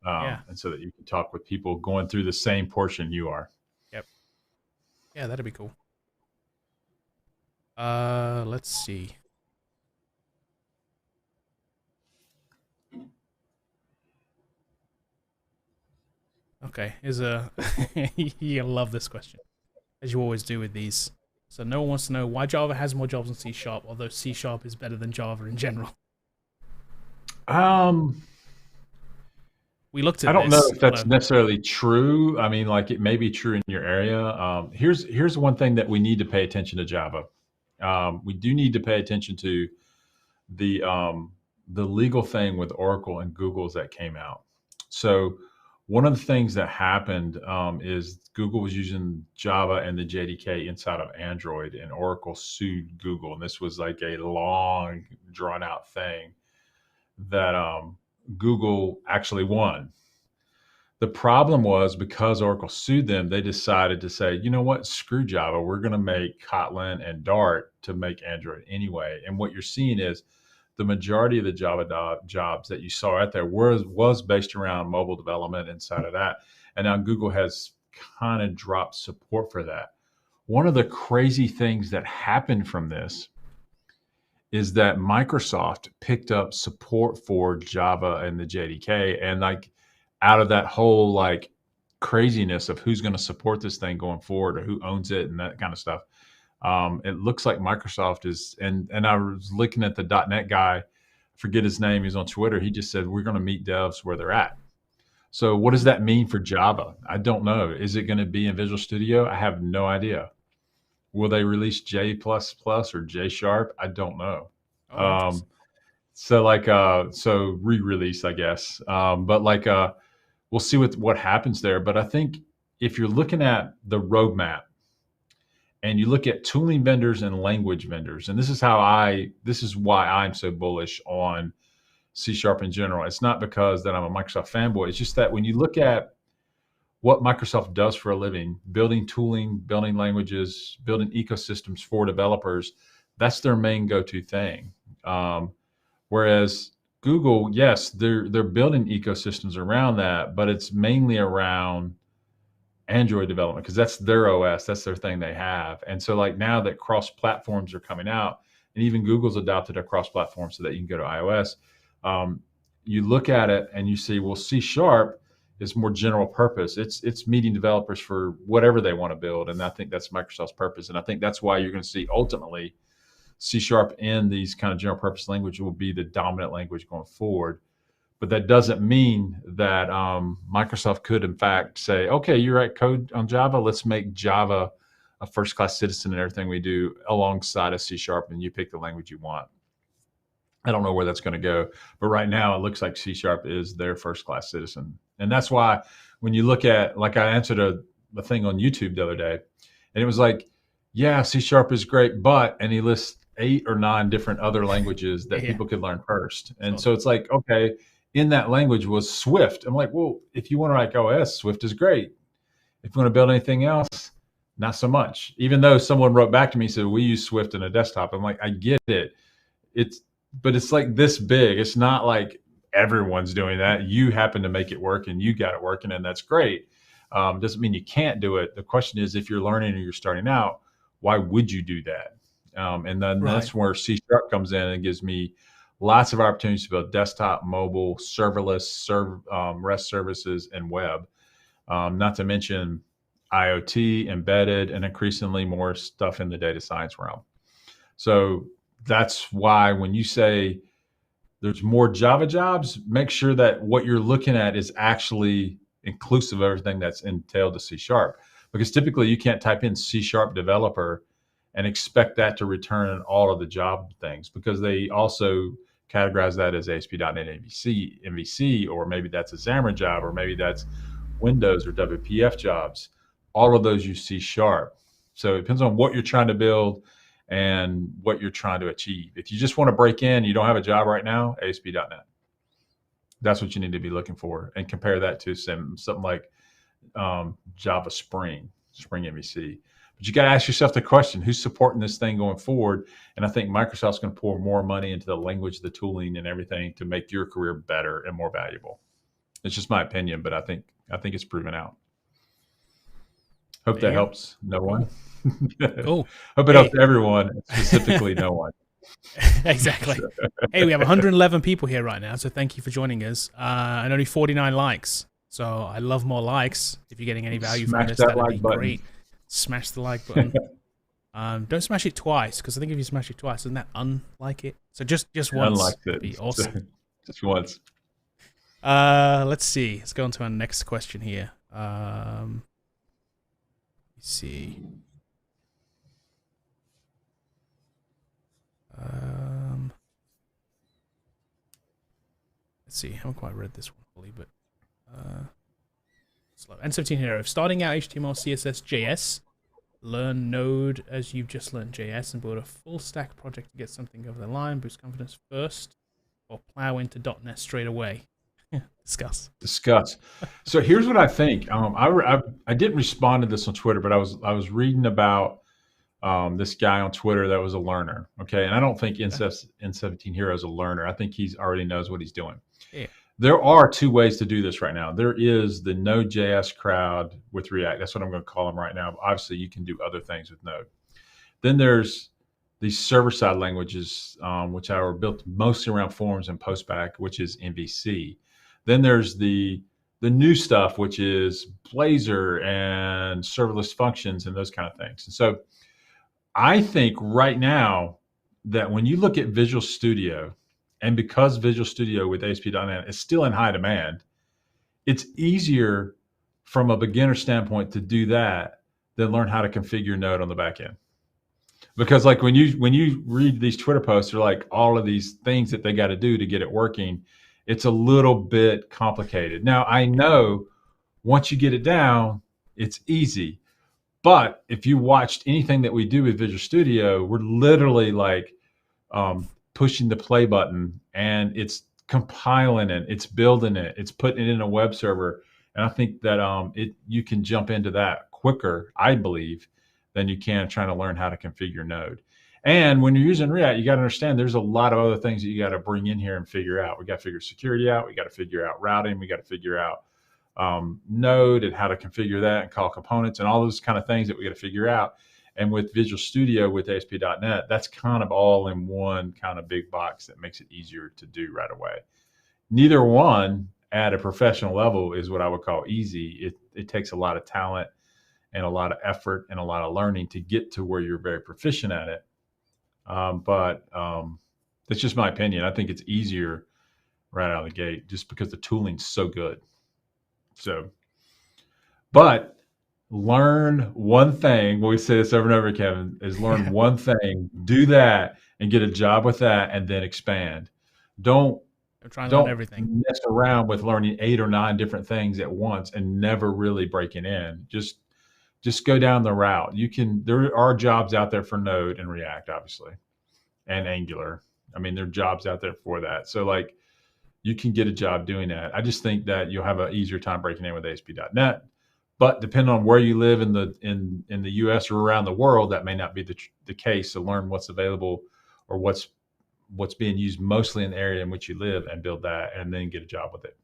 And so that you can talk with people going through the same portion you are. Yep. Yeah, that'd be cool. Let's see. Okay, is a you love this question, as you always do with these. So no one wants to know why Java has more jobs than C Sharp, although C Sharp is better than Java in general. Um, We looked I at don't know this. if that's necessarily true. I mean, like it may be true in your area. Here's one thing that we need to pay attention to Java. We do need to pay attention to the legal thing with Oracle and Google's that came out. So one of the things that happened is Google was using Java and the JDK inside of Android, and Oracle sued Google, and this was like a long, drawn out thing that Google actually won. The problem was because Oracle sued them, they decided to say, you know what, screw Java. We're going to make Kotlin and Dart to make Android anyway. And what you're seeing is the majority of the Java jobs that you saw out there was based around mobile development inside of that. And now Google has kind of dropped support for that. One of the crazy things that happened from this is that Microsoft picked up support for Java and the JDK, and like out of that whole like craziness of who's going to support this thing going forward or who owns it and that kind of stuff, it looks like Microsoft is. And I was looking at the .NET guy, I forget his name, he's on Twitter. He just said we're going to meet devs where they're at. So what does that mean for Java? I don't know. Is it going to be in Visual Studio? I have no idea. Will they release J++ or J Sharp? I don't know. So like, so re-release, I guess. But like, we'll see what happens there. But I think if you're looking at the roadmap and you look at tooling vendors and language vendors, and this is why I'm so bullish on C# in general. It's not because that I'm a Microsoft fanboy. It's just that when you look at what Microsoft does for a living, building tooling, building languages, building ecosystems for developers, that's their main go-to thing. Whereas Google, yes, they're building ecosystems around that, but it's mainly around Android development because that's their OS, that's their thing they have. And so like now that cross platforms are coming out, and even Google's adopted a cross platform so that you can go to iOS, you look at it and you see, well, C# is more general purpose. It's meeting developers for whatever they want to build, and I think that's Microsoft's purpose. And I think that's why you're going to see ultimately C# in these kind of general purpose language will be the dominant language going forward. But that doesn't mean that Microsoft could, in fact, say, okay, you write code on Java, let's make Java a first-class citizen in everything we do alongside of C#, and you pick the language you want. I don't know where that's going to go, but right now it looks like C# is their first-class citizen. And that's why when you look at, like I answered a thing on YouTube the other day, and it was like, yeah, C# is great, but, and he lists 8 or 9 different other languages that people could learn first. And so it's like, okay, in that language was Swift. I'm like, well, if you want to write OS, Swift is great. If you want to build anything else, not so much. Even though someone wrote back to me and said, we use Swift in a desktop. I'm like, I get it. But it's like this big. It's not like everyone's doing that. You happen to make it work and you got it working, and that's great. Doesn't mean you can't do it. The question is, if you're learning or you're starting out, why would you do that? And then that's where C# comes in and gives me lots of opportunities to build desktop, mobile, serverless, REST services, and web. Not to mention IoT, embedded, and increasingly more stuff in the data science realm. So that's why when you say there's more Java jobs, make sure that what you're looking at is actually inclusive of everything that's entailed to C#. Because typically you can't type in C# developer and expect that to return all of the job things, because they also categorize that as ASP.NET MVC, or maybe that's a Xamarin job, or maybe that's Windows or WPF jobs. All of those use C#. So it depends on what you're trying to build and what you're trying to achieve. If you just want to break in, you don't have a job right now, ASP.NET. That's what you need to be looking for, and compare that to something like Java Spring MVC. But you got to ask yourself the question, who's supporting this thing going forward? And I think Microsoft's going to pour more money into the language, the tooling, and everything to make your career better and more valuable. It's just my opinion, but I think it's proven out. Hope that helps no one. Cool. Hope it helps everyone, specifically no one. Exactly. Hey, we have 111 people here right now, so thank you for joining us. And only 49 likes. So I love more likes. If you're getting any value from Smash this, that that'd like be button. great. Smash the like button. Don't smash it twice, because I think if you smash it twice, doesn't that unlike it? So just once Unlike would it. be awesome. Just once. Let's see. Let's go on to our next question here. Let's see. Let's see. I haven't quite read this one fully, but slow. N17 Hero. Starting out HTML, CSS, JS. Learn Node as you've just learned JS and build a full stack project to get something over the line. Boost confidence first, or plow into .NET straight away. Discuss. So here's what I think. I didn't respond to this on Twitter, but I was reading about this guy on Twitter that was a learner. Okay, and I don't think N17 Hero is a learner. I think he's already knows what he's doing. Yeah. There are two ways to do this right now. There is the Node.js crowd with React. That's what I'm going to call them right now. Obviously, you can do other things with Node. Then there's these server-side languages, which are built mostly around forms and postback, which is MVC. Then there's the new stuff, which is Blazor and serverless functions and those kind of things. And so I think right now that when you look at Visual Studio, and because Visual Studio with ASP.NET is still in high demand, it's easier from a beginner standpoint to do that than learn how to configure Node on the back end. Because like when you read these Twitter posts, they're like all of these things that they got to do to get it working. It's a little bit complicated. Now I know once you get it down, it's easy. But if you watched anything that we do with Visual Studio, we're literally like pushing the play button, and it's compiling it, it's building it, it's putting it in a web server. And I think that you can jump into that quicker, I believe, than you can trying to learn how to configure Node. And when you're using React, you got to understand there's a lot of other things that you got to bring in here and figure out. We got to figure security out. We got to figure out routing. We got to figure out Node and how to configure that and call components and all those kind of things that we got to figure out. And with Visual Studio with ASP.NET, that's kind of all in one kind of big box that makes it easier to do right away. Neither one at a professional level is what I would call easy. It takes a lot of talent and a lot of effort and a lot of learning to get to where you're very proficient at it. But that's just my opinion. I think it's easier right out of the gate just because the tooling's so good. So, but learn one thing. We say this over and over, Kevin, is learn one thing, do that, and get a job with that, and then expand. Don't learn everything. Mess around with learning 8 or 9 different things at once and never really breaking in. Just go down the route. There are jobs out there for Node and React, obviously, and Angular. I mean, there are jobs out there for that. So like, you can get a job doing that. I just think that you'll have an easier time breaking in with ASP.NET. But depending on where you live in the U.S. or around the world, that may not be the case. So learn what's available or what's being used mostly in the area in which you live and build that, and then get a job with it.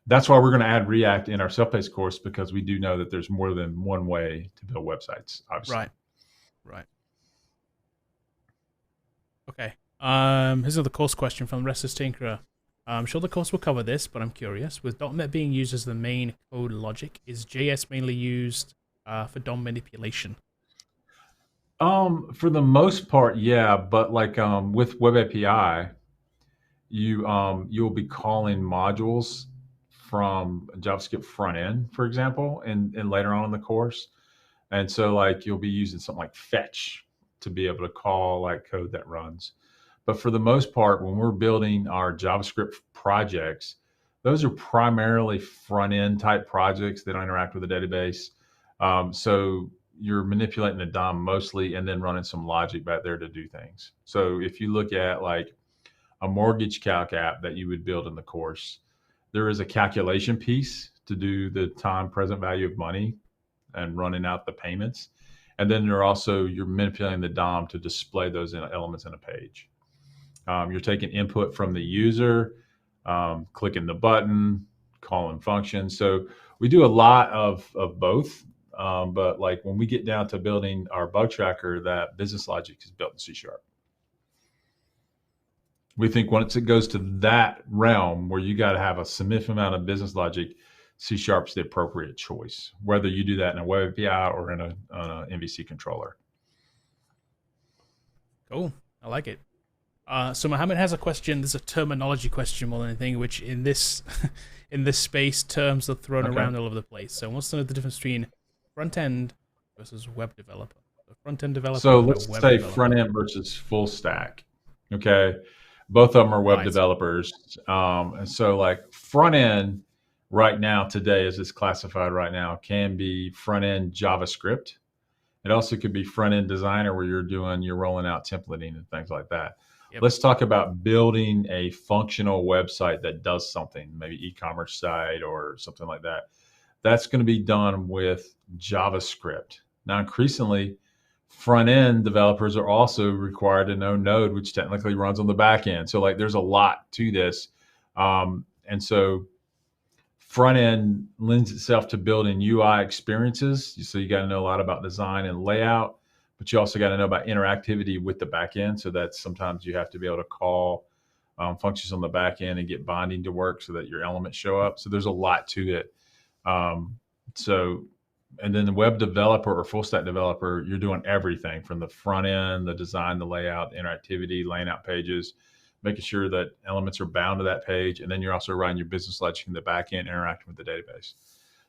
That's why we're going to add React in our self-paced course, because we do know that there's more than one way to build websites, obviously. Right. Okay. Here's another course question from Restless Tinkerer. I'm sure the course will cover this, but I'm curious. With .NET being used as the main code logic, is JS mainly used for DOM manipulation? For the most part, yeah. But like with Web API, you'll be calling modules from JavaScript front end, for example, and later on in the course. And so like you'll be using something like fetch to be able to call like code that runs. But for the most part, when we're building our JavaScript projects, those are primarily front end type projects that interact with the database. So you're manipulating the DOM mostly and then running some logic back there to do things. So if you look at like a mortgage calc app that you would build in the course, there is a calculation piece to do the time present value of money and running out the payments. And then you're manipulating the DOM to display those elements in a page. You're taking input from the user, clicking the button, calling functions. So we do a lot of both. But like when we get down to building our bug tracker, that business logic is built in C#. We think once it goes to that realm where you got to have a significant amount of business logic, C# is the appropriate choice, whether you do that in a web API or in a MVC controller. Cool. I like it. So Mohammed has a question. This is a terminology question more than anything, which in this in this space, terms are thrown around all over the place. So what's the difference between front end versus web developer? So front end developer. So let's say front end versus full stack. Okay, both of them are web developers, and so like front end right now today, as it's classified right now, can be front end JavaScript. It also could be front end designer where you're rolling out templating and things like that. Yep. Let's talk about building a functional website that does something, maybe e-commerce site or something like that. That's going to be done with JavaScript. Now, increasingly, front end developers are also required to know Node, which technically runs on the back end. So like there's a lot to this. And so front end lends itself to building UI experiences. So you got to know a lot about design and layout, but you also got to know about interactivity with the back end. So that sometimes you have to be able to call functions on the back end and get binding to work so that your elements show up. So there's a lot to it. And then the web developer or full stack developer, you're doing everything from the front end, the design, the layout, the interactivity, laying out pages, making sure that elements are bound to that page. And then you're also writing your business logic in the back end, interacting with the database.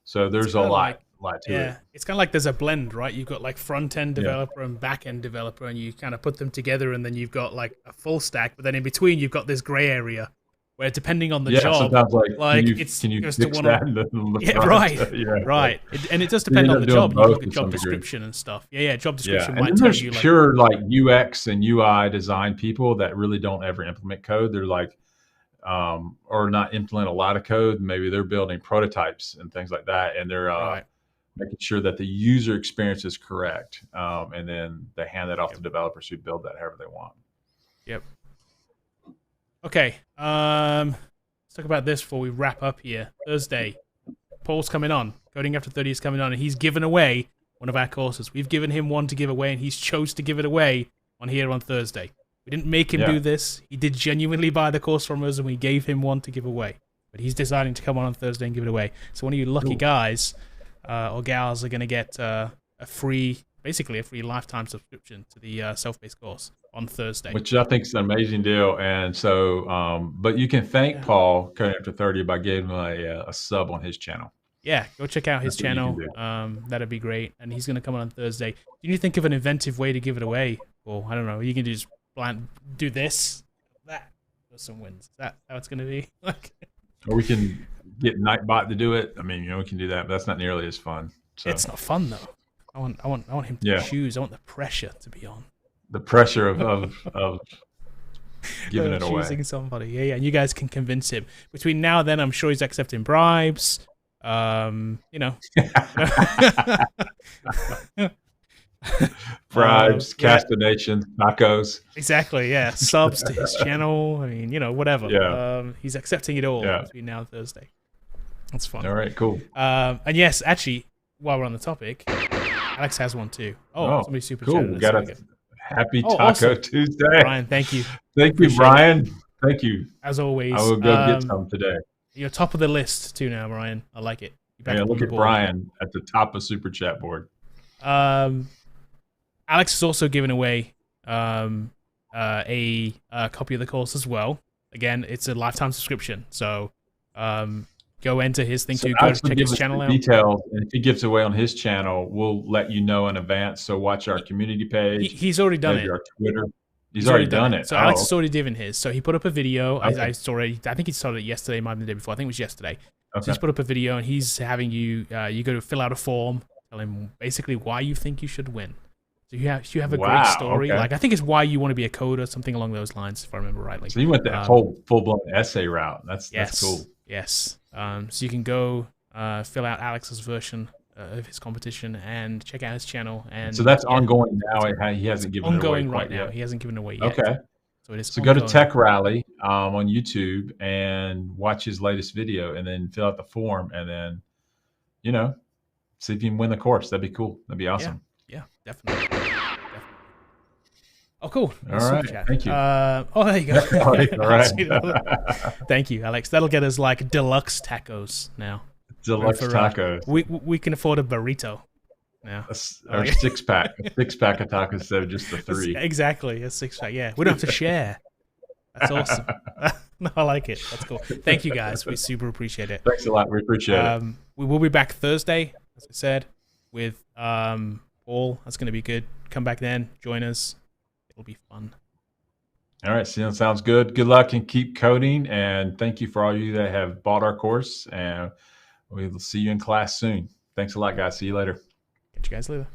So there's a lot to it. It's kind of like there's a blend, right? You've got like front end developer and back end developer, and you kind of put them together, and then you've got like a full stack. But then in between, you've got this gray area where, depending on the job, like can you fix that? Right. And it does depend on the job. You look at job description and stuff. Job description might tell you like pure like UX and UI design people that really don't ever implement code. They're like, or not implement a lot of code. Maybe they're building prototypes and things like that, and they're making sure that the user experience is correct. And then they hand that off to developers who build that however they want. Yep. Okay, let's talk about this before we wrap up here. Thursday, Paul's coming on. Coding After 30 is coming on, and he's given away one of our courses. We've given him one to give away, and he's chose to give it away on here on Thursday. We didn't make him do this. He did genuinely buy the course from us, and we gave him one to give away. But he's deciding to come on Thursday and give it away. So one of you lucky guys or gals are going to get basically a free lifetime subscription to the self-paced course on Thursday, which I think is an amazing deal. And so, but you can thank Paul Coding After 30 by giving him a sub on his channel. Yeah, go check out his channel. That'd be great. And he's going to come on Thursday. Do you think of an inventive way to give it away? Or I don't know. You can just do this, that, for some wins. Is that how it's going to be? Or we can get Nightbot to do it. I mean, we can do that, but that's not nearly as fun. So. It's not fun though. I want him to choose. I want the pressure to be on. The pressure of giving it away. Choosing somebody. Yeah. And you guys can convince him. Between now and then, I'm sure he's accepting bribes. Bribes, castanetions, tacos. Exactly, yeah. Subs to his channel. I mean, whatever. Yeah. He's accepting it all between now and Thursday. That's fun. All right, cool. And yes, actually, while we're on the topic, Alex has one too. Somebody super cool. We got a happy Taco Tuesday. Brian, thank you. Thank you, Brian. Thank you. As always. I will go get some today. You're top of the list too now, Brian. I like it. Look at Brian at the top of Super Chat board. Alex is also giving away a copy of the course as well. Again, it's a lifetime subscription. So go enter his thing too. Go check his channel out. Details, and if he gives away on his channel, we'll let you know in advance. So watch our community page. He's already done it. Our Twitter. He's already done it. So Alex has already given his. So he put up a video. Okay. I think he started it yesterday, might have been the day before. I think it was yesterday. Okay. So he's put up a video, and he's having you go to fill out a form, tell him basically why you think you should win. So you have a great story. Okay. Like I think it's why you want to be a coder, something along those lines, if I remember rightly. So you went that whole full-blown essay route. That's cool. Yes. So you can go fill out Alex's version of his competition and check out his channel. And so that's ongoing now. He hasn't given it away ongoing right now. Yet. He hasn't given it away yet. Okay. So it is. So go to Tech Rally on YouTube and watch his latest video, and then fill out the form, and then see if you can win the course. That'd be cool. That'd be awesome. Yeah, definitely. Oh, cool. All Super right. chat. Thank you. Oh, there you go. All right. Sweet. Thank you, Alex. That'll get us like deluxe tacos now. Deluxe For, tacos. We can afford a burrito now. Or Okay. a six pack of tacos instead of just the 3. Exactly, a 6-pack. Yeah, we don't have to share. That's awesome. No, I like it. That's cool. Thank you, guys. We super appreciate it. Thanks a lot. We appreciate it. We will be back Thursday, as I said, with Paul. That's going to be good. Come back then. Join us. It'll be fun. All right. Sounds good. Good luck and keep coding. And thank you for all you that have bought our course. And we'll see you in class soon. Thanks a lot, guys. See you later. Catch you guys later.